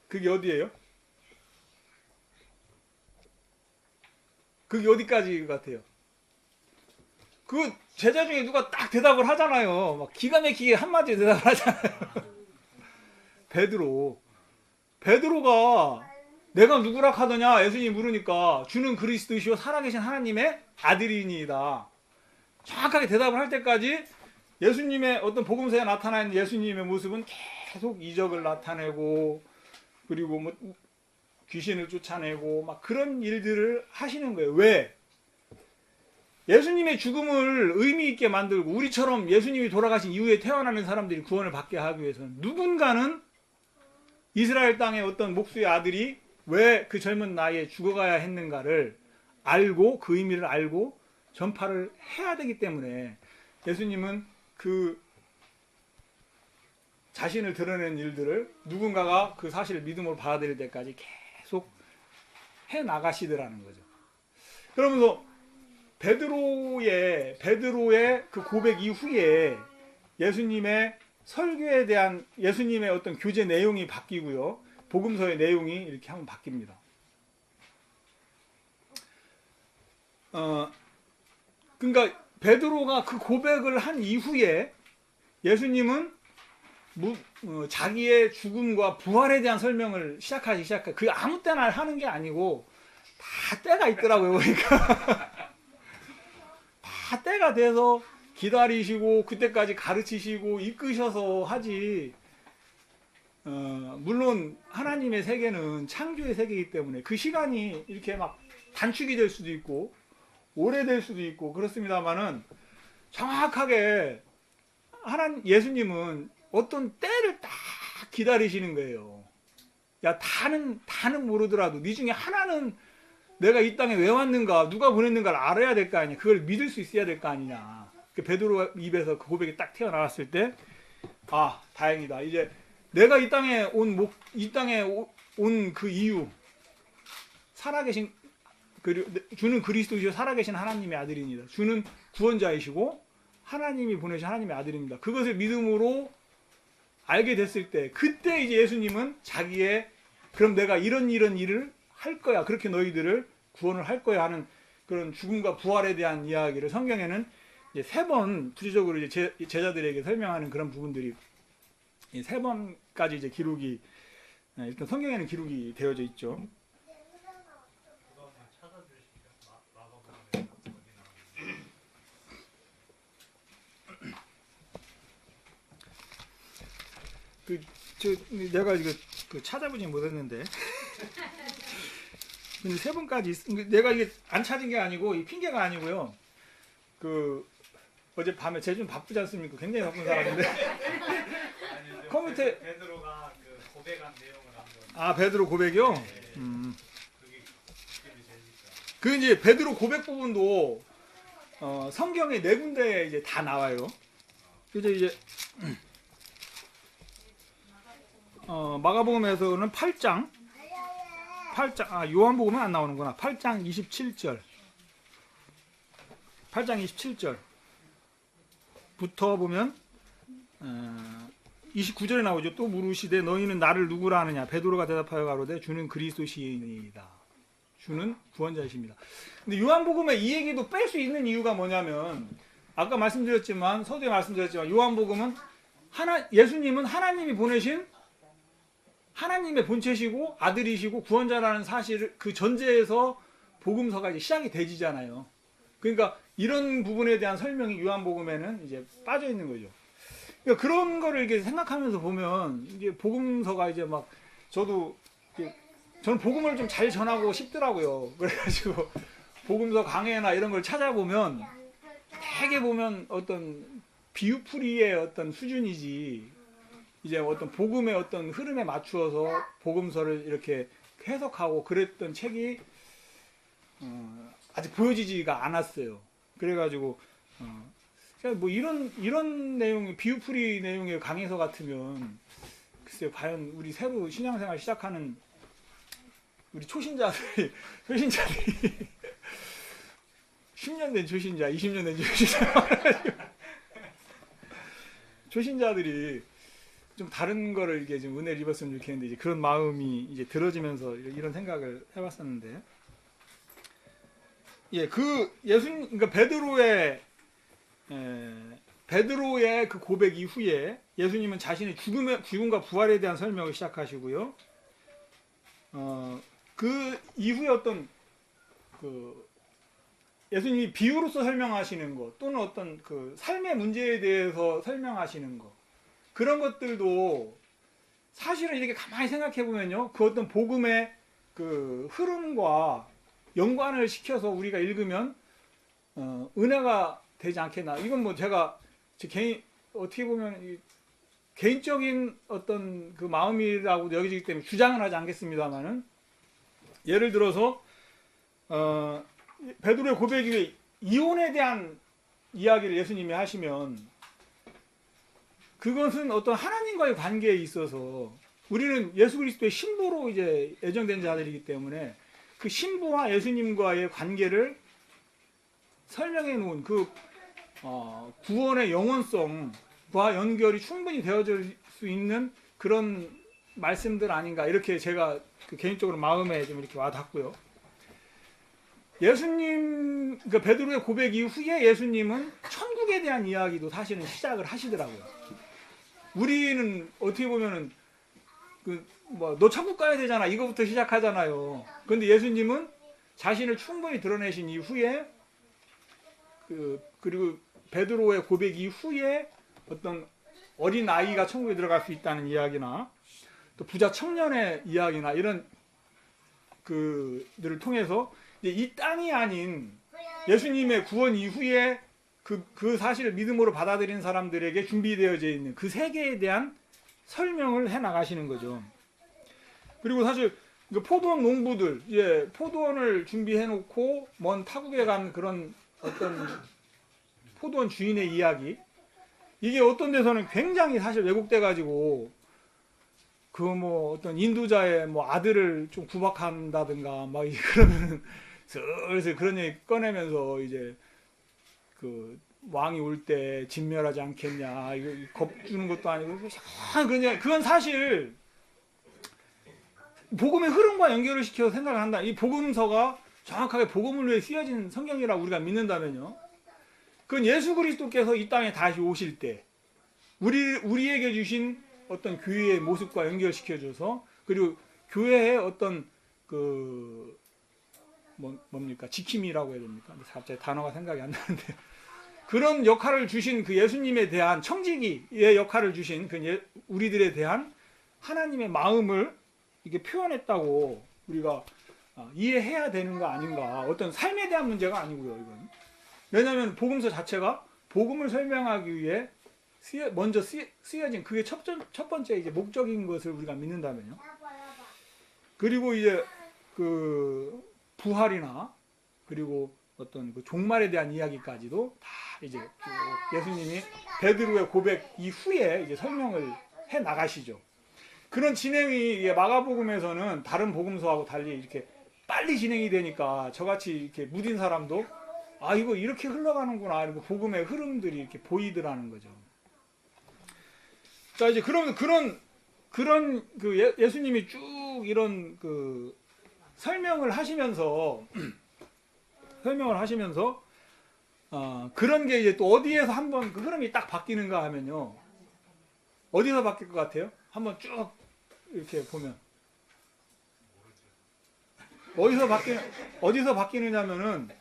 그게 어디예요? 그게 어디까지 같아요? 그 제자 중에 누가 딱 대답을 하잖아요. 막 기가 막히게 한마디에 대답을 하잖아요. 베드로가 내가 누구라 하더냐 예수님이 물으니까 주는 그리스도이시오 살아계신 하나님의 아들이니이다. 정확하게 대답을 할 때까지 예수님의 어떤 복음서에 나타나는 예수님의 모습은 계속 이적을 나타내고, 그리고 뭐 귀신을 쫓아내고 막 그런 일들을 하시는 거예요. 왜? 예수님의 죽음을 의미 있게 만들고 우리처럼 예수님이 돌아가신 이후에 태어나는 사람들이 구원을 받게 하기 위해서는 누군가는 이스라엘 땅의 어떤 목수의 아들이 왜 그 젊은 나이에 죽어가야 했는가를 알고, 그 의미를 알고 전파를 해야 되기 때문에 예수님은 그 자신을 드러내는 일들을 누군가가 그 사실을 믿음으로 받아들일 때까지 계속 해 나가시더라는 거죠. 그러면서 베드로의 그 고백 이후에 예수님의 설교에 대한 예수님의 어떤 교제 내용이 바뀌고요. 복음서의 내용이 이렇게 한번 바뀝니다. 그러니까 베드로가 그 고백을 한 이후에 예수님은 자기의 죽음과 부활에 대한 설명을 시작하기 시작해. 그 아무 때나 하는 게 아니고 다 때가 있더라고요. 그러니까 다 때가 돼서 기다리시고 그때까지 가르치시고 이끄셔서 하지. 물론 하나님의 세계는 창조의 세계이기 때문에 그 시간이 이렇게 막 단축이 될 수도 있고 오래될 수도 있고 그렇습니다만은, 정확하게 예수님은 어떤 때를 딱 기다리시는 거예요. 야, 다는 모르더라도 네 중에 하나는 내가 이 땅에 왜 왔는가, 누가 보냈는가를 알아야 될 거 아니야. 그걸 믿을 수 있어야 될 거 아니냐. 베드로 입에서 그 고백이 딱 튀어나왔을 때, 아, 다행이다. 이제 내가 이 땅에 온 그 이유, 살아계신, 주는 그리스도이시오 살아계신 하나님의 아들입니다. 주는 구원자이시고 하나님이 보내신 하나님의 아들입니다. 그것을 믿음으로 알게 됐을 때, 그때 이제 예수님은 자기의, 그럼 내가 이런 일을 할 거야, 그렇게 너희들을 구원을 할 거야 하는 그런 죽음과 부활에 대한 이야기를 성경에는 이제 3번 구체적으로 이제 제자들에게 설명하는 그런 부분들이 3번까지 이제 기록이, 일단 성경에는 기록이 되어져 있죠. 내가 이거 찾아보지 못했는데 근데 3번까지 내가 이게 안 찾은 게 아니고 이 핑계가 아니고요. 어제 밤에 제가 좀 바쁘지 않습니까? 굉장히 바쁜 사람인데 컴퓨터에 베드로가 그 고백한 내용을 한번. 아, 베드로 고백이요? 네. 그게 재밌다. 그 이제 베드로 고백 부분도 성경의 4군데에 이제 다 나와요. 이제 마가복음에서는 8장 요한복음은 안 나오는구나. 8장 27절. 8장 27절부터 보면 29절에 나오죠. 또 물으시되 너희는 나를 누구라 하느냐. 베드로가 대답하여 가로되 주는 그리스도시니이다. 주는 구원자이십니다. 근데 요한복음에 이 얘기도 뺄 수 있는 이유가 뭐냐면 아까 말씀드렸지만 서두에 말씀드렸지만 요한복음은 예수님은 하나님이 보내신 하나님의 본체시고 아들이시고 구원자라는 사실을 그 전제에서 복음서가 이제 시작이 되지잖아요. 그러니까 이런 부분에 대한 설명이 요한복음에는 이제 빠져 있는 거죠. 그러니까 그런 거를 이렇게 생각하면서 보면 이게 복음서가 이제 막 저도 저는 복음을 좀 잘 전하고 싶더라고요. 그래가지고 복음서 강해나 이런 걸 찾아보면 되게 보면 어떤 비유풀이의 어떤 수준이지 이제 어떤 복음의 어떤 흐름에 맞추어서 복음서를 이렇게 해석하고 그랬던 책이 아직 보여지지가 않았어요. 그래가지고 뭐 이런 내용 비유풀이 내용의 강해서 같으면 글쎄요 과연 우리 새로 신앙생활 시작하는 우리 초신자들이 10년 된 초신자, 20년 된 초신자들이 좀 다른 거를 이렇게 좀 은혜를 입었으면 좋겠는데 이제 그런 마음이 이제 들어지면서 이런 생각을 해봤었는데, 예, 그 예수님, 그러니까 베드로의 그 고백 이후에 예수님은 자신의 죽음과 부활에 대한 설명을 시작하시고요. 그 이후에 어떤 그 예수님이 비유로서 설명하시는 것 또는 어떤 그 삶의 문제에 대해서 설명하시는 것 그런 것들도 사실은 이렇게 가만히 생각해 보면요 그 어떤 복음의 그 흐름과 연관을 시켜서 우리가 읽으면 은혜가 되지 않겠나. 이건 뭐 제가 제 개인 어떻게 보면 개인적인 어떤 그 마음이라고 여기지기 때문에 주장은 하지 않겠습니다만은 예를 들어서 베드로의 고백 이후에 이혼에 대한 이야기를 예수님이 하시면 그것은 어떤 하나님과의 관계에 있어서 우리는 예수 그리스도의 신부로 이제 예정된 자들이기 때문에 그 신부와 예수님과의 관계를 설명해 놓은 그 구원의 영원성과 연결이 충분히 되어질 수 있는 그런 말씀들 아닌가 이렇게 제가 그 개인적으로 마음에 좀 이렇게 와닿고요. 예수님, 그러니까 베드로의 고백 이후에 예수님은 천국에 대한 이야기도 사실은 시작을 하시더라고요. 우리는 어떻게 보면은 너 천국 가야 되잖아 이거부터 시작하잖아요. 그런데 예수님은 자신을 충분히 드러내신 이후에 그리고 베드로의 고백 이후에 어떤 어린 아이가 천국에 들어갈 수 있다는 이야기나 또 부자 청년의 이야기나 이런 그들을 통해서 이 땅이 아닌 예수님의 구원 이후에 그 사실을 믿음으로 받아들인 사람들에게 준비되어져 있는 그 세계에 대한 설명을 해 나가시는 거죠. 그리고 사실 포도원 농부들, 포도원을 준비해 놓고 먼 타국에 간 그런 어떤 포도원 주인의 이야기, 이게 어떤 데서는 굉장히 사실 왜곡돼 가지고 그 뭐 어떤 인도자의 뭐 아들을 좀 구박한다든가 막 그러면은 슬슬 그런 얘기 꺼내면서 이제 그 왕이 올 때 진멸하지 않겠냐, 이거 겁 주는 것도 아니고 그건 사실 복음의 흐름과 연결을 시켜서 생각을 한다. 이 복음서가 정확하게 복음을 위해 쓰여진 성경이라고 우리가 믿는다면요, 그건 예수 그리스도께서 이 땅에 다시 오실 때 우리에게 주신 어떤 교회의 모습과 연결시켜줘서, 그리고 교회의 어떤 뭡니까 지킴이라고 해야 됩니까? 갑자기 단어가 생각이 안 나는데 그런 역할을 주신 그 예수님에 대한 청지기의 역할을 주신 그 우리들에 대한 하나님의 마음을 이게 표현했다고 우리가 이해해야 되는 거 아닌가. 어떤 삶에 대한 문제가 아니고요, 이건. 왜냐하면 복음서 자체가 복음을 설명하기 위해 먼저 쓰여진 그게 첫 번째 이제 목적인 것을 우리가 믿는다면요. 그리고 이제 그 부활이나 그리고 어떤 그 종말에 대한 이야기까지도 다 이제 예수님이 베드로의 고백 이후에 이제 설명을 해 나가시죠. 그런 진행이 이게 마가복음에서는 다른 복음서하고 달리 이렇게 빨리 진행이 되니까 저같이 이렇게 무딘 사람도 아 이거 이렇게 흘러가는구나 이렇게 복음의 흐름들이 이렇게 보이더라는 거죠. 자 이제 그러면 그런 그 예수님이 쭉 이런 그 설명을 하시면서 그런 게 이제 또 어디에서 한번 그 흐름이 딱 바뀌는가 하면요. 어디서 바뀔 것 같아요? 한번 쭉 이렇게 보면 어디서 바뀌느냐면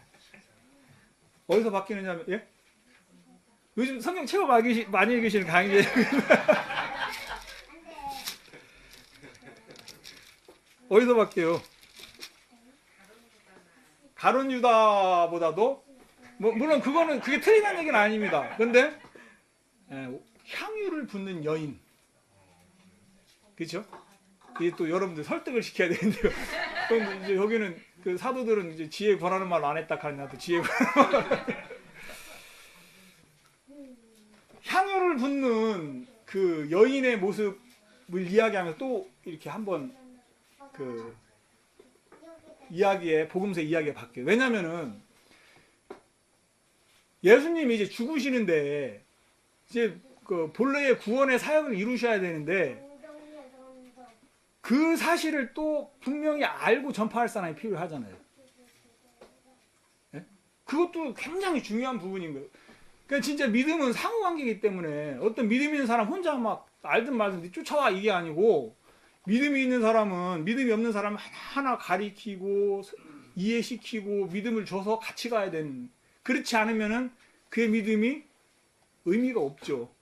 예? 요즘 성경 책을 많이 읽으시는 강의제 어디서 바뀌어요? 가룟 유다보다도 물론 그게 틀리는 얘기는 아닙니다. 그런데 향유를 붓는 여인, 그렇죠? 이게 또 여러분들 설득을 시켜야 되는데요. 그럼 이제 여기는 그 사도들은 이제 지혜 권하는 말 안 했다 하니 나도 지혜 권하는 말. 향유를 붓는 그 여인의 모습을 이야기하면서 또 이렇게 한번 그 복음서 이야기가 바뀌어요. 왜냐면은 예수님이 이제 죽으시는데 이제 그 본래의 구원의 사역을 이루셔야 되는데 그 사실을 또 분명히 알고 전파할 사람이 필요하잖아요. 네? 그것도 굉장히 중요한 부분인 거예요. 그러니까 진짜 믿음은 상호관계이기 때문에 어떤 믿음 있는 사람 혼자 막 알든 말든 쫓아와 이게 아니고 믿음이 있는 사람은 믿음이 없는 사람을 하나하나 가리키고 이해시키고 믿음을 줘서 같이 가야 되는, 그렇지 않으면은 그의 믿음이 의미가 없죠.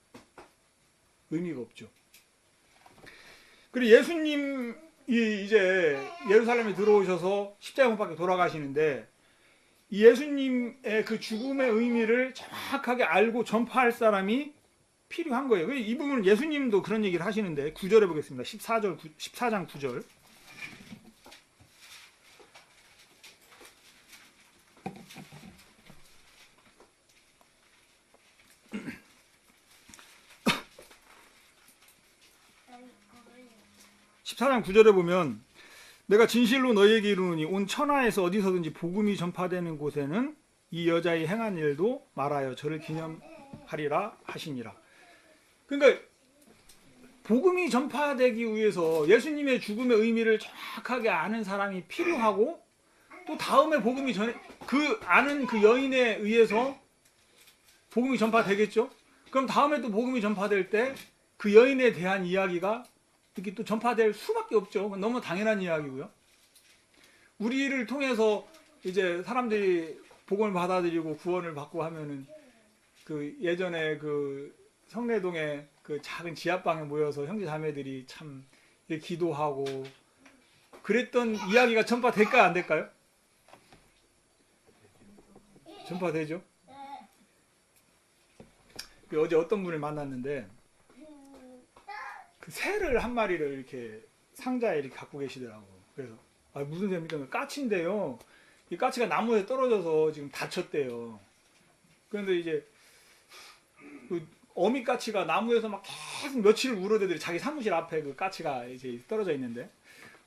그리고 예수님이 이제 예루살렘에 들어오셔서 십자가 못 박혀 돌아가시는데 이 예수님의 그 죽음의 의미를 정확하게 알고 전파할 사람이 필요한 거예요. 이 부분은 예수님도 그런 얘기를 하시는데 9절에 보겠습니다. 14장 9절. (14장 9절에) 보면 내가 진실로 너희에게 이르노니 온 천하에서 어디서든지 복음이 전파되는 곳에는 이 여자의 행한 일도 말하여 저를 기념하리라 하시니라. 그러니까 복음이 전파되기 위해서 예수님의 죽음의 의미를 정확하게 아는 사람이 필요하고 또 다음에 복음이 그 아는 그 여인에 의해서 복음이 전파되겠죠. 그럼 다음에 또 복음이 전파될 때 그 여인에 대한 이야기가 이렇게 또 전파될 수밖에 없죠. 너무 당연한 이야기고요. 우리를 통해서 이제 사람들이 복음을 받아들이고 구원을 받고 하면은 그 예전에 그 성내동에 그 작은 지하방에 모여서 형제 자매들이 참 이렇게 기도하고 그랬던 이야기가 전파될까요? 안 될까요? 전파되죠? 어제 어떤 분을 만났는데 그 새를 한 마리를 이렇게 상자에 이렇게 갖고 계시더라고. 그래서 무슨 새입니까? 까치인데요. 이 까치가 나무에 떨어져서 지금 다쳤대요. 그런데 이제 그 어미 까치가 나무에서 막 계속 며칠 울어대더니 자기 사무실 앞에 그 까치가 이제 떨어져 있는데,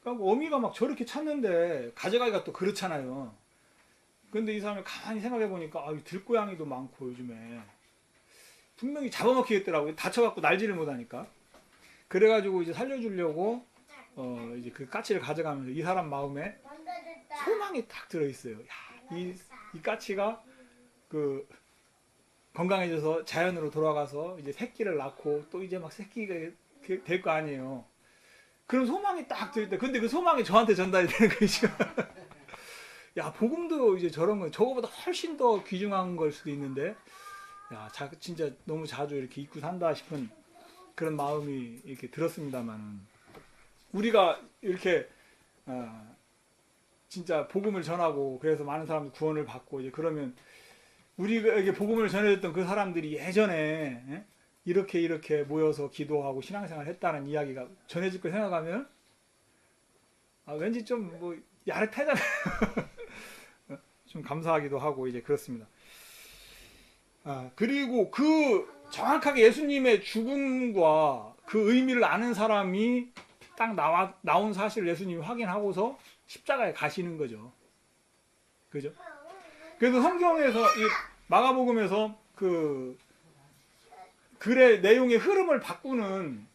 그러니까 어미가 막 저렇게 찾는데 가져가기가 또 그렇잖아요. 그런데 이 사람이 가만히 생각해 보니까 들고양이도 많고 요즘에 분명히 잡아먹히겠더라고요. 다쳐갖고 날지를 못하니까. 그래가지고 이제 살려주려고 이제 그 까치를 가져가면서 이 사람 마음에 소망이 딱 들어있어요. 이 까치가 그 건강해져서 자연으로 돌아가서 이제 새끼를 낳고 또 이제 막 새끼가 될 거 아니에요. 그런 소망이 딱 들때, 근데 그 소망이 저한테 전달이 되는 거죠. 야, 복음도 이제 저런 거, 저거보다 훨씬 더 귀중한 걸 수도 있는데, 야, 진짜 너무 자주 이렇게 잊고 산다 싶은 그런 마음이 이렇게 들었습니다만, 우리가 이렇게 진짜 복음을 전하고 그래서 많은 사람들 구원을 받고 이제 그러면 우리에게 복음을 전해줬던 그 사람들이 예전에 이렇게 모여서 기도하고 신앙생활 했다는 이야기가 전해질 걸 생각하면 왠지 좀 뭐 야릇하잖아요. 좀 감사하기도 하고 이제 그렇습니다. 그리고 그 정확하게 예수님의 죽음과 그 의미를 아는 사람이 딱 나온 사실을 예수님이 확인하고서 십자가에 가시는 거죠. 그죠? 그래서 성경에서 이 마가복음에서 그 글의 내용의 흐름을 바꾸는,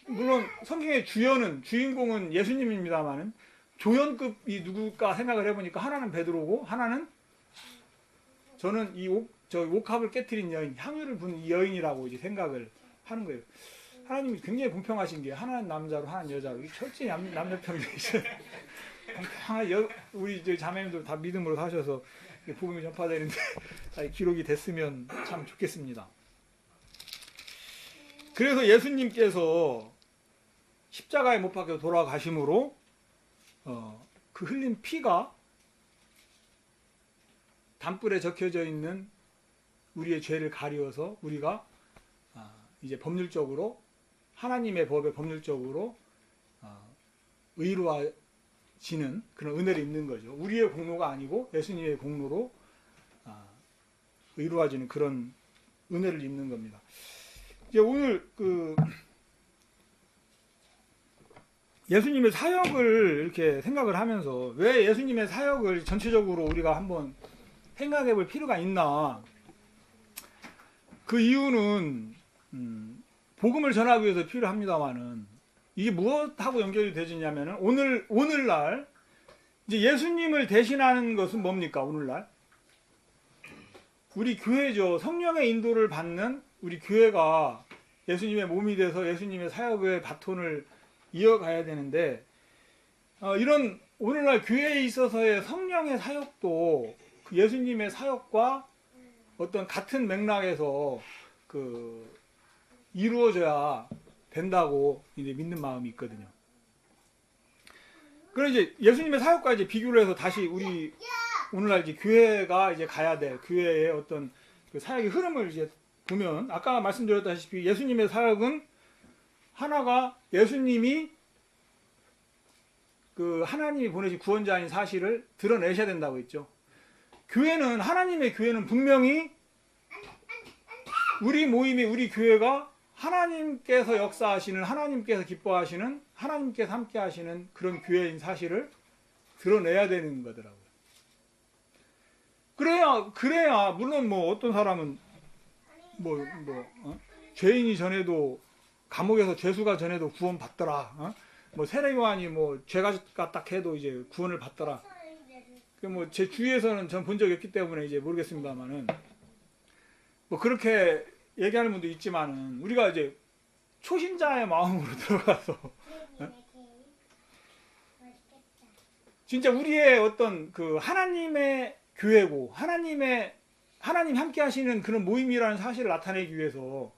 물론 성경의 주인공은 예수님입니다만은 조연급이 누굴까 생각을 해보니까 하나는 베드로고 하나는 저는 이 옥합을 깨트린 여인, 향유를 부은 이 여인이라고 이제 생각을 하는 거예요. 하나님이 굉장히 공평하신 게 하나는 남자로 하나는 여자로 철저히 남녀 평등이죠. 공평한 우리 자매님들 다 믿음으로 사셔서 복음이 전파되는데 기록이 됐으면 참 좋겠습니다. 그래서 예수님께서 십자가에 못 박혀 돌아가심으로 그 흘린 피가 담불에 적혀져 있는 우리의 죄를 가리워서 우리가 이제 법률적으로 하나님의 법에 법률적으로 의로워지는 그런 은혜를 입는 거죠. 우리의 공로가 아니고 예수님의 공로로 의로워지는 그런 은혜를 입는 겁니다. 이제 오늘 그 예수님의 사역을 이렇게 생각을 하면서 왜 예수님의 사역을 전체적으로 우리가 한번 생각해 볼 필요가 있나. 그 이유는 복음을 전하기 위해서 필요합니다만은 이게 무엇하고 연결이 되느냐면은 오늘날 이제 예수님을 대신하는 것은 뭡니까? 오늘날 우리 교회죠. 성령의 인도를 받는 우리 교회가 예수님의 몸이 돼서 예수님의 사역의 바톤을 이어가야 되는데 이런 오늘날 교회에 있어서의 성령의 사역도 그 예수님의 사역과 어떤 같은 맥락에서 그 이루어져야 된다고 이제 믿는 마음이 있거든요. 그럼 이제 예수님의 사역과 이제 비교를 해서 다시 우리 오늘날 이제 교회가 이제 가야 될 교회의 어떤 그 사역의 흐름을 이제 보면 아까 말씀드렸다시피 예수님의 사역은 하나가 예수님이 그 하나님이 보내신 구원자인 사실을 드러내셔야 된다고 했죠. 교회는 하나님의 교회는 분명히 우리 모임이 우리 교회가 하나님께서 역사하시는 하나님께서 기뻐하시는 하나님께서 함께 하시는 그런 교회인 사실을 드러내야 되는 거더라고요. 그래야 물론 뭐 어떤 사람은 죄인이 전에도 감옥에서 죄수가 전에도 구원 받더라. 뭐 세례요한이 뭐 죄가 딱 해도 이제 구원을 받더라. 뭐 제 주위에서는 전 본 적이 없기 때문에 이제 모르겠습니다만은 뭐 그렇게 얘기하는 분도 있지만은 우리가 이제 초신자의 마음으로 들어가서 진짜 우리의 어떤 그 하나님의 교회고 하나님 함께 하시는 그런 모임이라는 사실을 나타내기 위해서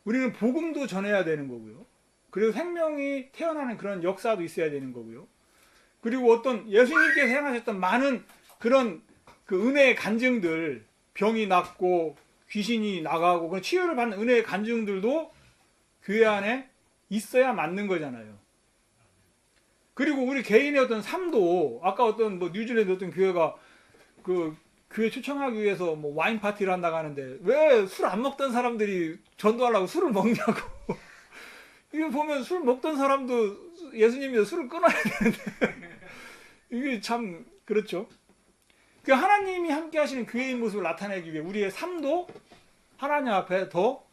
우리는 복음도 전해야 되는 거고요. 그리고 생명이 태어나는 그런 역사도 있어야 되는 거고요. 그리고 어떤 예수님께서 행하셨던 많은 그런 그 은혜의 간증들, 병이 낫고 귀신이 나가고 그런 치유를 받는 은혜의 간증들도 교회 안에 있어야 맞는 거잖아요. 그리고 우리 개인의 어떤 삶도 아까 어떤 뭐 뉴질랜드 어떤 교회가 그 교회 초청하기 위해서 뭐 와인 파티를 한다고 하는데 왜 술 안 먹던 사람들이 전도하려고 술을 먹냐고. 이거 보면 술 먹던 사람도 예수님이 술을 끊어야 되는데 이게 참 그렇죠. 그 하나님이 함께 하시는 교회인 모습을 나타내기 위해 우리의 삶도 하나님 앞에 더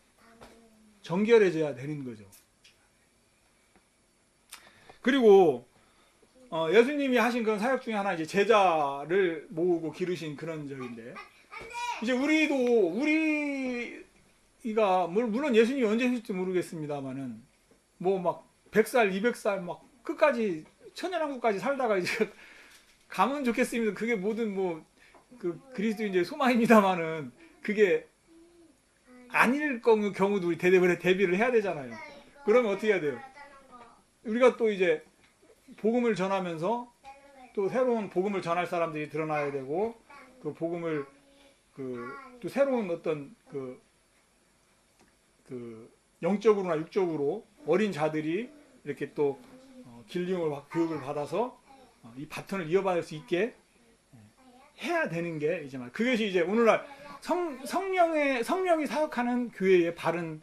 정결해져야 되는 거죠. 그리고 예수님이 하신 그런 사역 중에 하나 이제 제자를 모으고 기르신 그런 적인데 이제 우리가 물론 예수님이 언제 하실지 모르겠습니다만은 뭐 막 100살, 200살 막 끝까지 천연왕국까지 살다가 이제 가면 좋겠습니다. 그게 모든 뭐 그 그리스도인의 소망입니다만은 그게 아닐 경우도 우리 대비를 해야 되잖아요. 그러면 어떻게 해야 돼요? 우리가 또 이제 복음을 전하면서 또 새로운 복음을 전할 사람들이 드러나야 되고 그 복음을 또 새로운 어떤 그 영적으로나 육적으로 어린 자들이 이렇게 또 교육을 받아서 이 바톤을 이어받을 수 있게 해야 되는 게 이제 그것이 이제 오늘날 성령이 사역하는 교회의 바른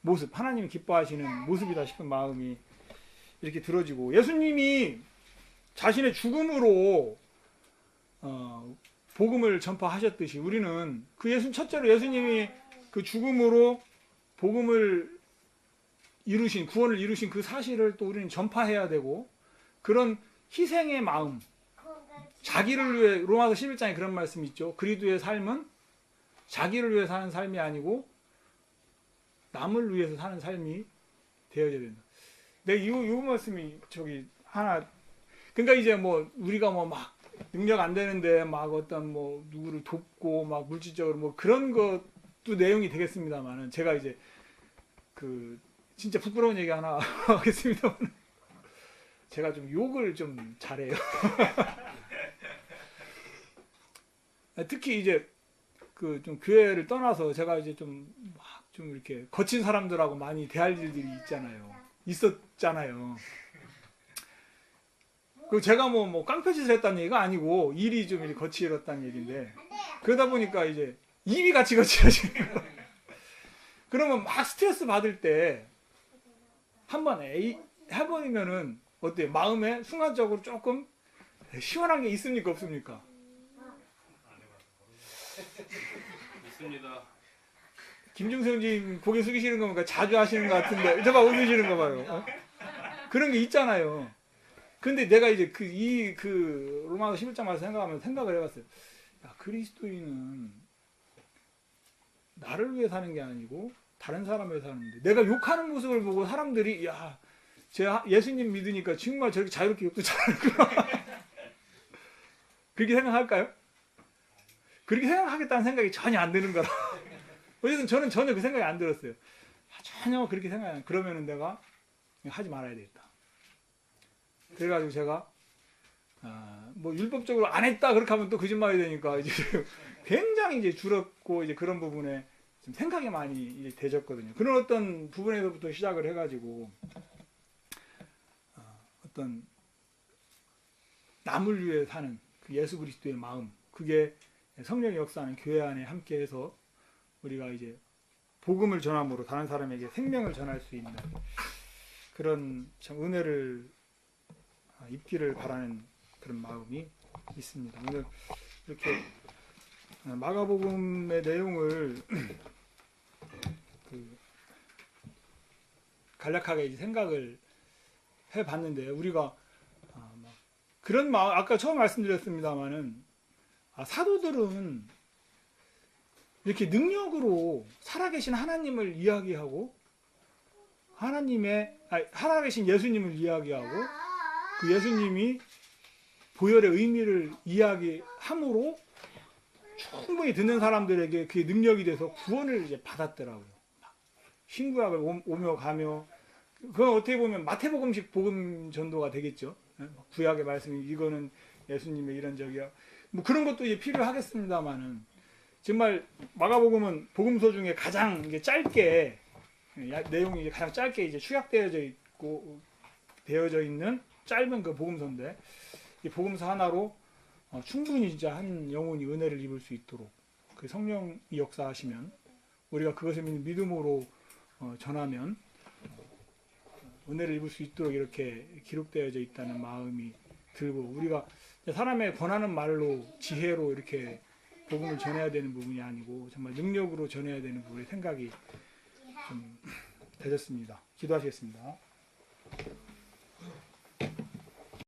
모습, 하나님이 기뻐하시는 모습이다 싶은 마음이 이렇게 들어지고 예수님이 자신의 죽음으로 복음을 전파하셨듯이 우리는 그 첫째로 예수님이 그 죽음으로 복음을 이루신 구원을 이루신 그 사실을 또 우리는 전파해야 되고 그런 희생의 마음 자기를 위해 로마서 11장에 그런 말씀이 있죠. 그리스도의 삶은 자기를 위해 사는 삶이 아니고 남을 위해서 사는 삶이 되어야 된다. 내 이 말씀이 저기 하나 그러니까 이제 뭐 우리가 뭐 막 능력 안 되는데 막 어떤 뭐 누구를 돕고 막 물질적으로 뭐 그런 것도 내용이 되겠습니다만은 제가 이제 그 진짜 부끄러운 얘기 하나 하겠습니다만 제가 좀 욕을 좀 잘해요. 특히 이제 그 좀 교회를 떠나서 제가 이제 좀 이렇게 거친 사람들하고 많이 대할 일들이 있었잖아요. 그 제가 뭐 깡패짓을 했다는 얘기가 아니고 일이 좀 이렇게 거칠었다는 얘기인데 그러다 보니까 이제 입이 같이 거칠어지는 거예요. 그러면 막 스트레스 받을 때 한번 해버리면은 어때요? 마음에 순간적으로 조금 시원한 게 있습니까 없습니까? 있습니다. 김중성님 고개 숙이시는 거 보니까 자주 하시는 것 같은데 저봐 웃으시는 거 봐요. 어? 그런 게 있잖아요. 근데 내가 이제 그 로마서 11장 말씀 생각을 해봤어요. 야, 그리스도인은 나를 위해 사는 게 아니고 다른 사람을 위해 사는데 내가 욕하는 모습을 보고 사람들이 야, 예수님 믿으니까 정말 저렇게 자유롭게 욕도 잘하는구나. 그렇게 생각할까요? 그렇게 생각하겠다는 생각이 전혀 안 드는 거라. 어쨌든 저는 전혀 그 생각이 안 들었어요. 전혀 그렇게 생각이 안 그러면은 내가 하지 말아야 되겠다. 그래가지고 제가 뭐 율법적으로 안 했다 그렇게 하면 또 거짓말이 되니까 이제 굉장히 이제 줄었고 이제 그런 부분에 좀 생각이 많이 이제 되졌거든요. 그런 어떤 부분에서부터 시작을 해가지고 어떤 남을 위해 사는 그 예수 그리스도의 마음 그게 성령의 역사하는 교회 안에 함께해서 우리가 이제 복음을 전함으로 다른 사람에게 생명을 전할 수 있는 그런 참 은혜를 입기를 바라는 그런 마음이 있습니다. 오늘 이렇게 마가복음의 내용을 간략하게 이제 생각을 해봤는데 우리가 그런 마음 아까 처음 말씀드렸습니다만은 사도들은 이렇게 능력으로 살아계신 하나님을 이야기하고 살아계신 예수님을 이야기하고 그 예수님이 보혈의 의미를 이야기함으로 충분히 듣는 사람들에게 그게 능력이 돼서 구원을 이제 받았더라고요. 신구약을 오며 가며 그건 어떻게 보면 마태복음식 복음 전도가 되겠죠. 구약의 말씀이 이거는 예수님의 이런 적이야. 뭐 그런 것도 이제 필요하겠습니다만은 정말 마가복음은 복음서 중에 가장 이제 짧게 내용이 가장 짧게 이제 되어져 있는 짧은 그 복음서인데 이 복음서 하나로 충분히 진짜 한 영혼이 은혜를 입을 수 있도록 그 성령이 역사하시면 우리가 그것을 믿음으로 전하면 은혜를 입을 수 있도록 이렇게 기록되어져 있다는 마음이 들고 우리가 사람의 권하는 말로 지혜로 이렇게 복음을 전해야 되는 부분이 아니고 정말 능력으로 전해야 되는 부분의 생각이 좀 되셨습니다. 기도하시겠습니다.